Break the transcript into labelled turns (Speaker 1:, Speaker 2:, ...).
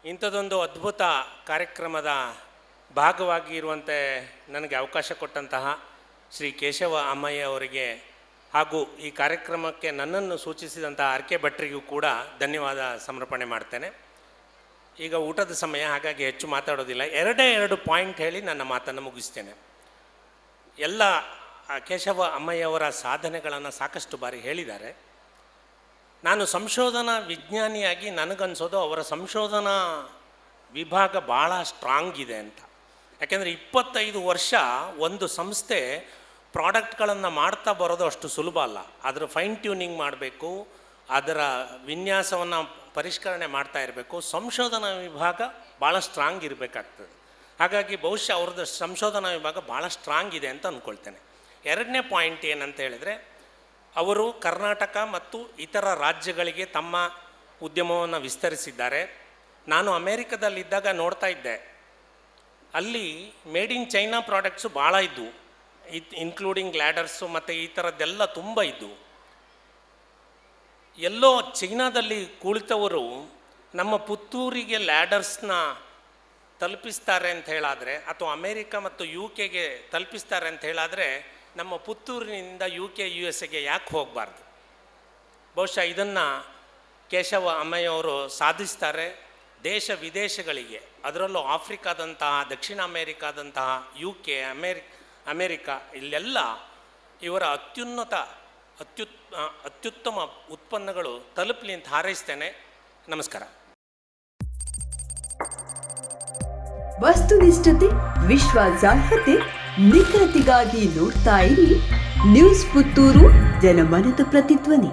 Speaker 1: ಇಂಥದ್ದೊಂದು ಅದ್ಭುತ ಕಾರ್ಯಕ್ರಮದ ಭಾಗವಾಗಿ ಇರುವಂತೆ ನನಗೆ ಅವಕಾಶ ಕೊಟ್ಟಂತಹ ಶ್ರೀ ಕೇಶವ ಅಮ್ಮಯ್ಯ ಅವರಿಗೆ ಹಾಗೂ ಈ ಕಾರ್ಯಕ್ರಮಕ್ಕೆ ನನ್ನನ್ನು ಸೂಚಿಸಿದಂಥ ಆರ್ ಕೆ ಭಟ್ರಿಗೂ ಕೂಡ ಧನ್ಯವಾದ ಸಮರ್ಪಣೆ ಮಾಡ್ತೇನೆ. ಈಗ ಊಟದ ಸಮಯ, ಹಾಗಾಗಿ ಹೆಚ್ಚು ಮಾತಾಡೋದಿಲ್ಲ. ಎರಡು ಪಾಯಿಂಟ್ ಹೇಳಿ ನನ್ನ ಮಾತನ್ನು ಮುಗಿಸ್ತೇನೆ. ಎಲ್ಲ ಕೇಶವ ಅಮ್ಮಯ್ಯವರ ಸಾಧನೆಗಳನ್ನು ಸಾಕಷ್ಟು ಬಾರಿ ಹೇಳಿದ್ದಾರೆ. ನಾನು ಸಂಶೋಧನಾ ವಿಜ್ಞಾನಿಯಾಗಿ ನನಗನ್ಸೋದು ಅವರ ಸಂಶೋಧನಾ ವಿಭಾಗ ಭಾಳ ಸ್ಟ್ರಾಂಗ್ ಇದೆ ಅಂತ. ಯಾಕೆಂದರೆ 25 ವರ್ಷ ಒಂದು ಸಂಸ್ಥೆ ಪ್ರಾಡಕ್ಟ್ಗಳನ್ನು ಮಾಡ್ತಾ ಬರೋದು ಅಷ್ಟು ಸುಲಭ ಅಲ್ಲ. ಅದರ ಫೈನ್ ಟ್ಯೂನಿಂಗ್ ಮಾಡಬೇಕು, ಅದರ ವಿನ್ಯಾಸವನ್ನು ಪರಿಷ್ಕರಣೆ ಮಾಡ್ತಾ ಇರಬೇಕು. ಸಂಶೋಧನಾ ವಿಭಾಗ ಭಾಳ ಸ್ಟ್ರಾಂಗ್ ಇರಬೇಕಾಗ್ತದೆ. ಹಾಗಾಗಿ ಬಹುಶಃ ಅವ್ರದ್ದು ಸಂಶೋಧನಾ ವಿಭಾಗ ಭಾಳ ಸ್ಟ್ರಾಂಗ್ ಇದೆ ಅಂತ ಅಂದ್ಕೊಳ್ತೇನೆ. ಎರಡನೇ ಪಾಯಿಂಟ್ ಏನಂತ ಹೇಳಿದರೆ, ಅವರು ಕರ್ನಾಟಕ ಮತ್ತು ಇತರ ರಾಜ್ಯಗಳಿಗೆ ತಮ್ಮ ಉದ್ಯಮವನ್ನು ವಿಸ್ತರಿಸಿದ್ದಾರೆ. ನಾನು ಅಮೇರಿಕದಲ್ಲಿದ್ದಾಗ ನೋಡ್ತಾ ಇದ್ದೆ, ಅಲ್ಲಿ ಮೇಡ್ ಇನ್ ಚೈನಾ ಪ್ರಾಡಕ್ಟ್ಸು ಭಾಳ ಇದ್ದವು, ಇನ್ಕ್ಲೂಡಿಂಗ್ ಲ್ಯಾಡರ್ಸು ಮತ್ತು ಈ ಥರದ್ದೆಲ್ಲ ತುಂಬ ಇದ್ದವು. ಎಲ್ಲೋ ಚೈನಾದಲ್ಲಿ ಕುಳಿತವರು ನಮ್ಮ ಪುತ್ತೂರಿಗೆ ಲ್ಯಾಡರ್ಸ್ನ ತಲುಪಿಸ್ತಾರೆ ಅಂತ ಹೇಳಾದರೆ, ಅಥವಾ ಅಮೇರಿಕ ಮತ್ತು UK ತಲುಪಿಸ್ತಾರೆ ಅಂತ ಹೇಳಾದರೆ, ನಮ್ಮ ಪುತ್ತೂರಿನಿಂದ UK USA ಯಾಕೆ ಹೋಗಬಾರ್ದು? ಬಹುಶಃ ಇದನ್ನು ಕೇಶವ ಅಮ್ಮಯ್ಯವರು ಸಾಧಿಸ್ತಾರೆ. ದೇಶ ವಿದೇಶಗಳಿಗೆ, ಅದರಲ್ಲೂ ಆಫ್ರಿಕಾದಂತಹ, ದಕ್ಷಿಣ ಅಮೇರಿಕಾದಂತಹ, UK, ಅಮೇರಿಕಾ, ಇಲ್ಲೆಲ್ಲ ಇವರ ಅತ್ಯುತ್ತಮ ಉತ್ಪನ್ನಗಳು ತಲುಪಲಿ ಅಂತ ಹಾರೈಸ್ತೇನೆ. ನಮಸ್ಕಾರ.
Speaker 2: ವಸ್ತುನಿಷ್ಠತೆ, ವಿಶ್ವಾಸಾರ್ಹತೆ, ನಿಖರತೆಗಾಗಿ ನೋಡ್ತಾ ಇರಿ ನ್ಯೂಸ್ ಪುತ್ತೂರು, ಜನಮನದ ಪ್ರತಿಧ್ವನಿ.